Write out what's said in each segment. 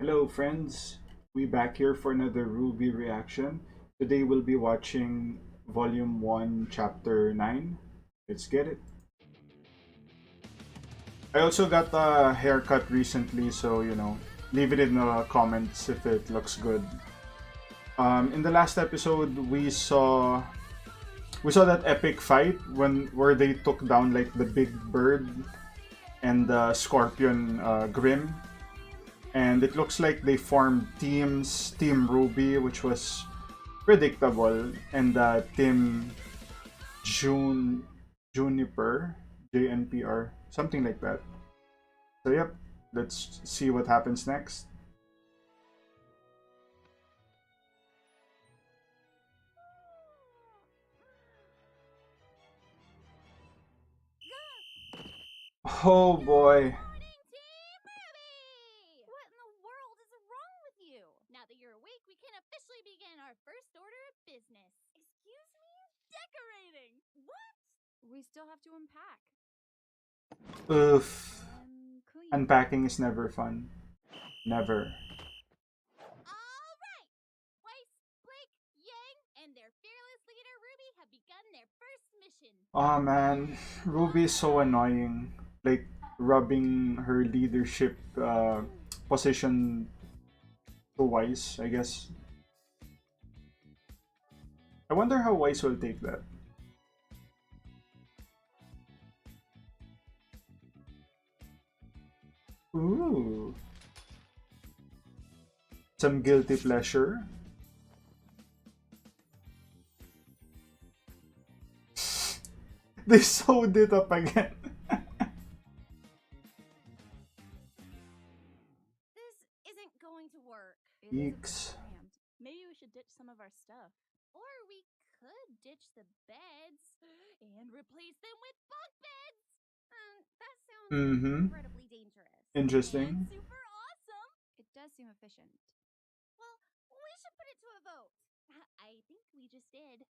Hello friends, we back here for another RWBY reaction. Today we'll be watching Volume 1, Chapter 9. Let's get it. I also got a haircut recently, so leave it in the comments if it looks good. In the last episode, we saw that epic fight where they took down like the big bird and the scorpion Grim. And it looks like they formed teams, Team RWBY, which was predictable, and Team Juniper, JNPR, something like that. So yep, let's see what happens next. Oh boy. Morning, Team RWBY! What in the world is wrong with you? Now that you're awake, we can officially begin our first order of business. Excuse me? Decorating! What? We still have to unpack. Oof. Clean. Unpacking is never fun. Never. All right! Weiss, Blake, Yang, and their fearless leader Ruby have begun their first mission. Oh man, Ruby is so annoying. Like rubbing her leadership position to Weiss, I guess. I wonder how Weiss will take that. Ooh. Some guilty pleasure. They sewed it up again. This isn't going to work. Eeks. Maybe we should ditch some of our stuff. Or we could ditch the beds and replace them with bunk beds. That sounds incredibly dangerous. Interesting. And super awesome. It does seem efficient. Well, we should put it to a vote. I think we just did.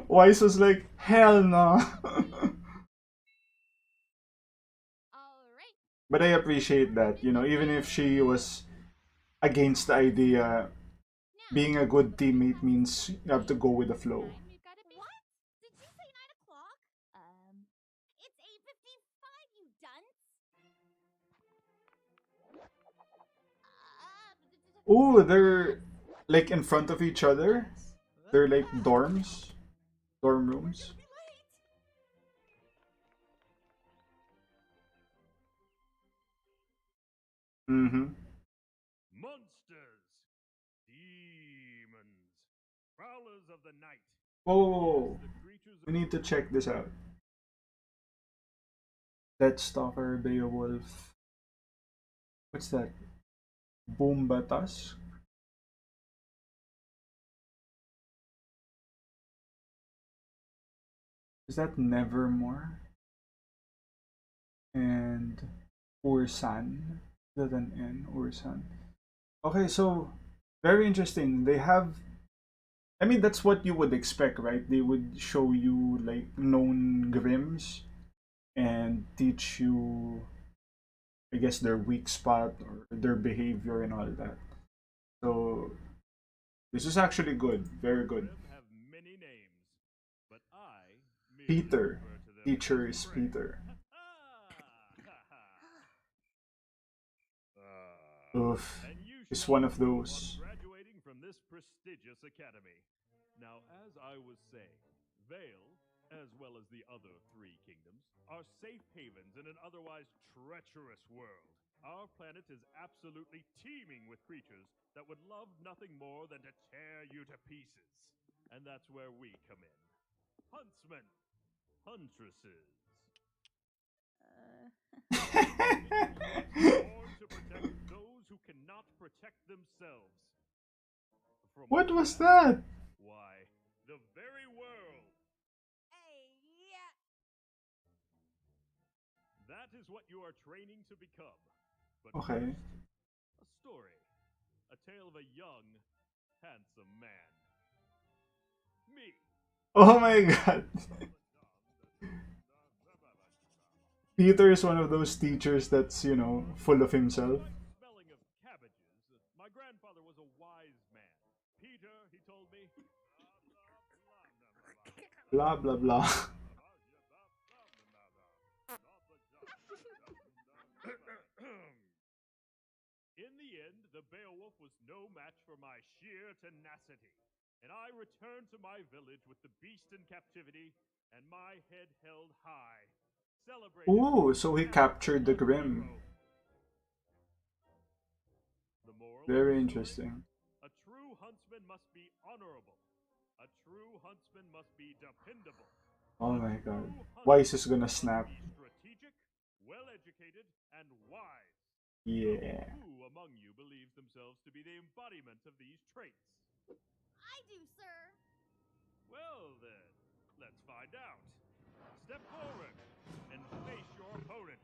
Weiss was like, hell no. Alright. But I appreciate that, even if she was against the idea, being a good teammate means you have to go with the flow. What? Did you say 9 o'clock? It's 8:55, you dunce. Ooh, they're like in front of each other. They're like dorm rooms. Mm-hmm. Monsters, demons, prowlers of the night. Oh, The creatures we need to check this out. Death Stalker, Beowulf. What's that? Boombatas? Is that Nevermore? And Ursan. With an N, Ursan. Okay, so very interesting. They have, I mean, that's what you would expect, right? They would show you like known Grims and teach you, I guess, their weak spot or their behavior and all that. So this is actually good, very good. have many names, but I Peter, teacher is Peter. Oof, it's one of those. Graduating from this prestigious academy. Now, as I was saying, Vale, as well as the other three kingdoms, are safe havens in an otherwise treacherous world. Our planet is absolutely teeming with creatures that would love nothing more than to tear you to pieces. And that's where we come in. Huntsmen, huntresses. Born to protect those who cannot protect themselves. From What was that? why, the very world. Hey, yeah. That is what you are training to become. But Okay. first, a story. A tale of a young, handsome man. Me. Oh my god. Peter is one of those teachers that's, full of himself. What smelling of cabbages? My grandfather was a wise man. Peter, he told me. Blah, blah, blah. In the end, the Beowulf was no match for my sheer tenacity, and I returned to my village with the beast in captivity and my head held high, celebrated Ooh, with so he shouts captured the of Grim. hero. The moral of Very the story? interesting. A true huntsman must be honorable. A true huntsman must be dependable. Oh A my god. true Weiss huntsman is gonna must snap. be strategic, well-educated, and wise. So Yeah. who among you believes themselves to be the embodiment of these traits? I do, sir. Well then, let's find out. Step forward and face your opponent.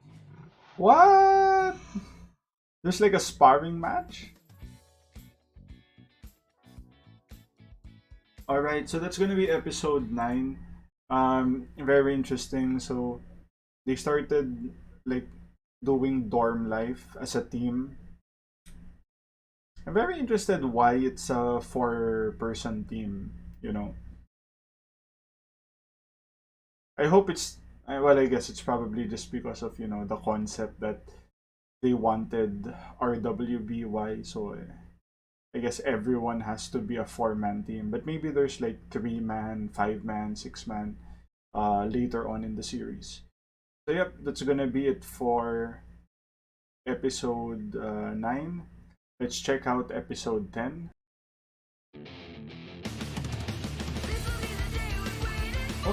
What? There's like a sparring match? Alright, so that's gonna be episode 9. Very interesting. So they started like doing dorm life as a team. I'm very interested why it's a 4-person team, you know. I hope well, I guess it's probably just because of, the concept that they wanted RWBY, so I guess everyone has to be a 4-man team. But maybe there's like 3-man, 5-man, 6-man later on in the series. So yep, that's gonna be it for episode 9. Let's check out episode 10. Oh,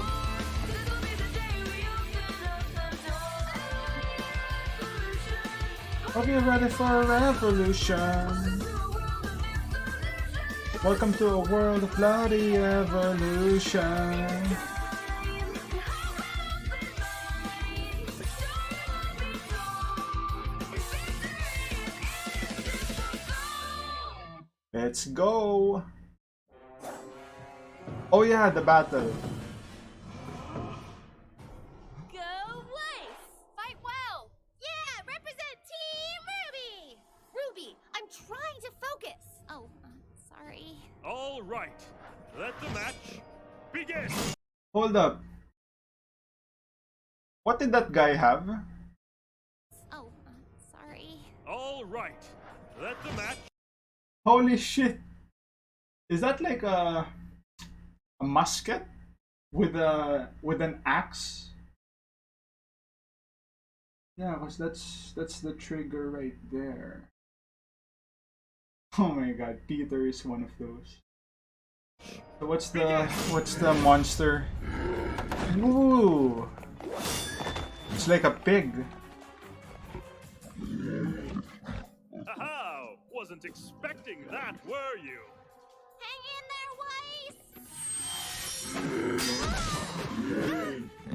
hope you're ready for a revolution. Welcome to a world of bloody evolution. Let's go. Oh yeah, the battle. Go Weiss! Fight well! Yeah, represent Team Ruby! Ruby, I'm trying to focus. Oh, sorry. All right, let the match begin. Hold up. What did that guy have? Oh, sorry. All right, let the match. Holy shit. Is that like a musket with an axe? Yeah, cause that's the trigger right there. Oh my god, Peter is one of those. So what's the monster? Ooh, it's like a pig. Aha! Wasn't expecting that, were you? Hang in there, Weiss!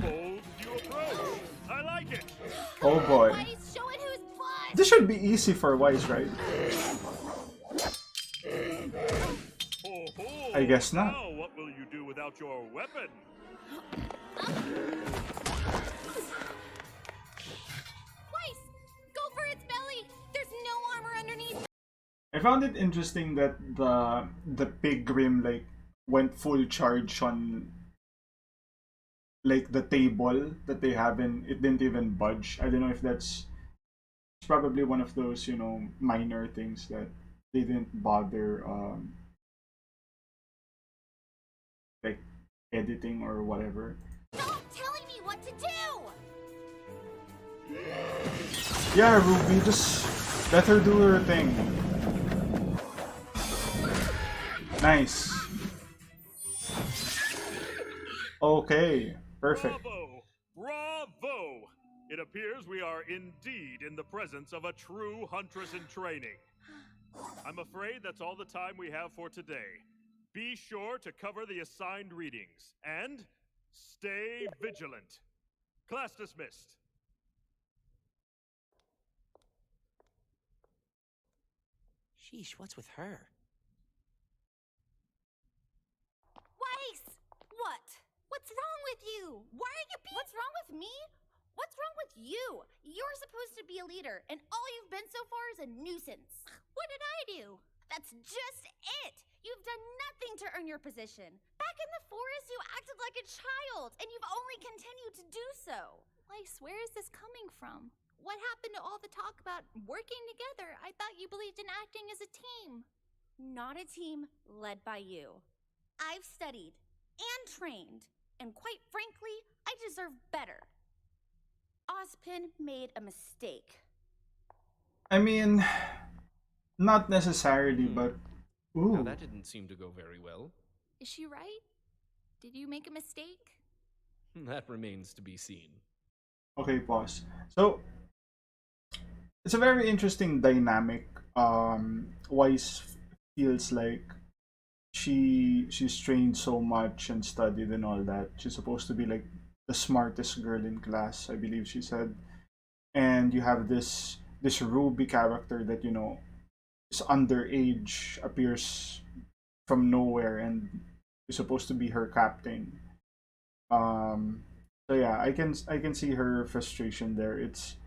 Bold new approach. I like it. Oh boy, Weiss, show it who's boss! this should be easy for Wise, right? Ho, ho. I guess not. Now, what will you do without your weapon? Weiss, go for its belly! There's no armor underneath. I found it interesting that the pig grim like went full charge on like the table that they have, and it didn't even budge. I don't know if that's it's probably one of those minor things that they didn't bother like editing or whatever. Stop telling me what to do! Yeah, Ruby, just let her do her thing. Nice. Okay, perfect. Bravo! Bravo! It appears we are indeed in the presence of a true huntress in training. I'm afraid that's all the time we have for today. Be sure to cover the assigned readings and stay vigilant. Class dismissed. Sheesh, what's with her? Weiss! What? What's wrong with you? Why are you being... What's wrong with me? What's wrong with You! You're supposed to be a leader, and all you've been so far is a nuisance. What did I do? That's just it! You've done nothing to earn your position. Back in the forest, you acted like a child, and you've only continued to do so. Weiss, where is this coming from? What happened to all the talk about working together? I thought you believed in acting as a team. Not a team led by you. I've studied and trained, and quite frankly, I deserve better. Ozpin made a mistake. I mean, not necessarily, but Now ooh. that didn't seem to go very well. Is she right? Did you make a mistake? That remains to be seen. Okay, pause. So it's a very interesting dynamic. Weiss feels like she's trained so much and studied and all that. She's supposed to be like the smartest girl in class, I believe she said. And you have this RWBY character that is underage, appears from nowhere, and is supposed to be her captain. Um, so yeah, I can see her frustration there. It's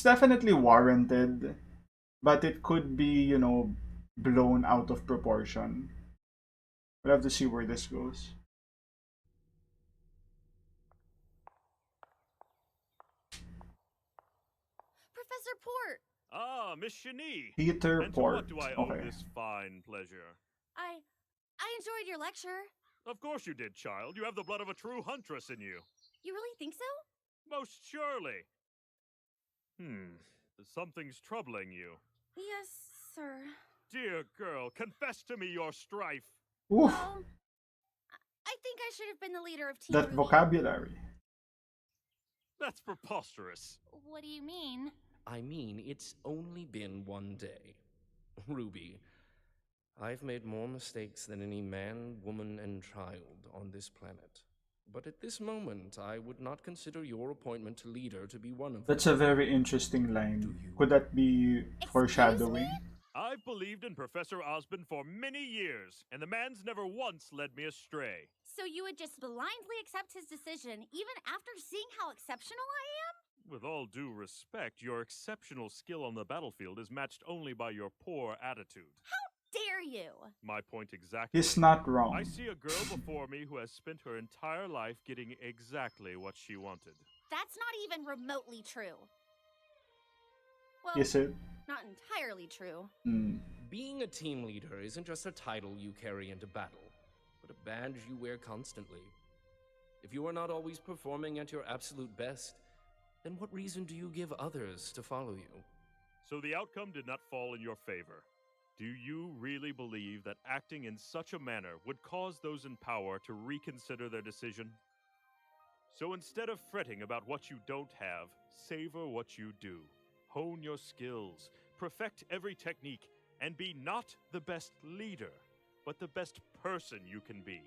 definitely warranted, but it could be blown out of proportion. We'll have to see where this goes. Professor Port! Ah, Miss Ch9. Peter And to Port. what do I owe Okay. this fine pleasure? I enjoyed your lecture. Of course you did, child. You have the blood of a true huntress in you. You really think so? Most surely. Something's troubling you. Yes, sir. Dear girl, confess to me your strife. Oof, Well, I think I should have been the leader of Team that RWBY. vocabulary. That's preposterous. What do you mean? I mean, it's only been one day. Ruby, I've made more mistakes than any man, woman, and child on this planet. But at this moment, I would not consider your appointment to leader to be one of them. That's a very interesting line. Could that be foreshadowing? I've believed in Professor Osborn for many years, and the man's never once led me astray. So you would just blindly accept his decision even after seeing how exceptional I am? With all due respect, your exceptional skill on the battlefield is matched only by your poor attitude. Dare you? My point exactly. He's not wrong. I see a girl before me who has spent her entire life getting exactly what she wanted. That's not even remotely true. Well, Is it? not entirely true. Hmm. Being a team leader isn't just a title you carry into battle, but a badge you wear constantly. If you are not always performing at your absolute best, then what reason do you give others to follow you? So the outcome did not fall in your favor. Do you really believe that acting in such a manner would cause those in power to reconsider their decision? So instead of fretting about what you don't have, savor what you do. Hone your skills, perfect every technique, and be not the best leader, but the best person you can be.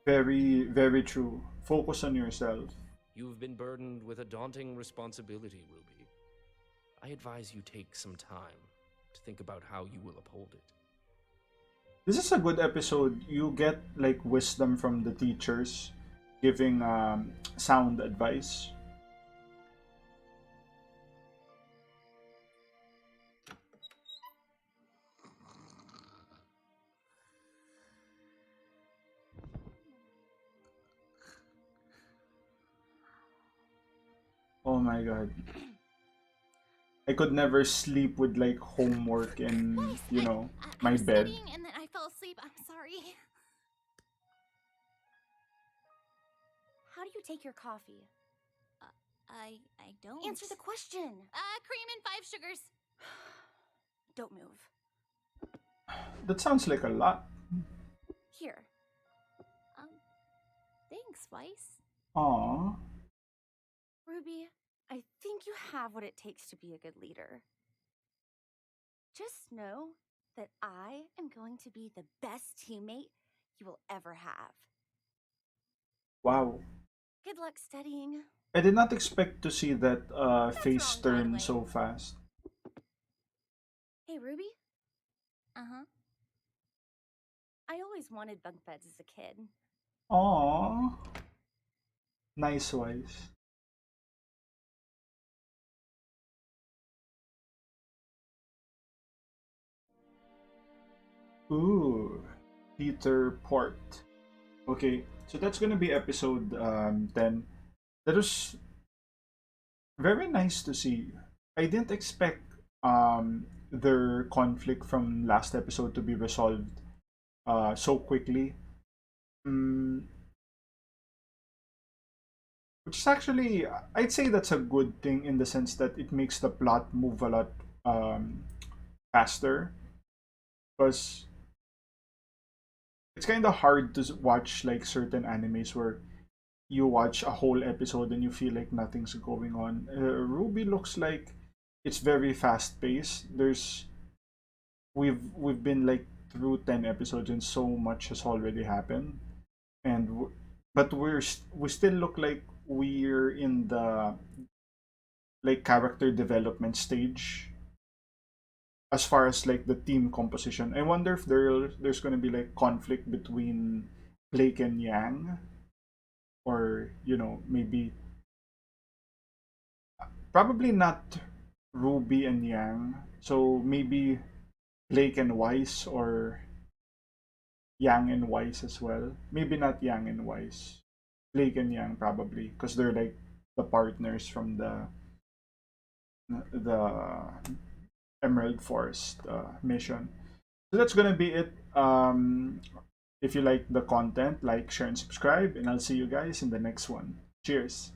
Very, very true. Focus on yourself. You've been burdened with a daunting responsibility, Ruby. I advise you take some time to think about how you will uphold it. This is a good episode. You get like wisdom from the teachers giving sound advice. Oh my god. I could never sleep with like homework in, Weiss, I my was bed. studying and then I fell asleep. I'm sorry. How do you take your coffee? I don't. Answer the question. Cream and 5 sugars. Don't move. That sounds like a lot. Here. Thanks, Weiss. Aww. Ruby, I think you have what it takes to be a good leader. Just know that I am going to be the best teammate you will ever have. Wow. Good luck studying. I did not expect to see that face wrong, by the turn way. so fast. Hey, Ruby, Uh-huh. I always wanted bunk beds as a kid. Aww. Nice Weiss. Ooh, Peter Port. Okay, so that's gonna be episode 10. That was very nice to see. I didn't expect their conflict from last episode to be resolved so quickly. Mm, which is actually, I'd say that's a good thing in the sense that it makes the plot move a lot um, faster. Because it's kind of hard to watch like certain animes where you watch a whole episode and you feel like nothing's going on. Ruby looks like it's very fast paced. We've been like through 10 episodes and so much has already happened, and but we still look like we're in the like character development stage as far as like the team composition. I wonder if there's going to be like conflict between Blake and Yang, or maybe probably not Ruby and Yang. So maybe Blake and Weiss, or Yang and Weiss as well. Maybe not Yang and Weiss. Blake and Yang probably, because they're like the partners from the Emerald Forest mission. So that's gonna be it. If you like the content, like, share, and subscribe, and I'll see you guys in the next one. Cheers.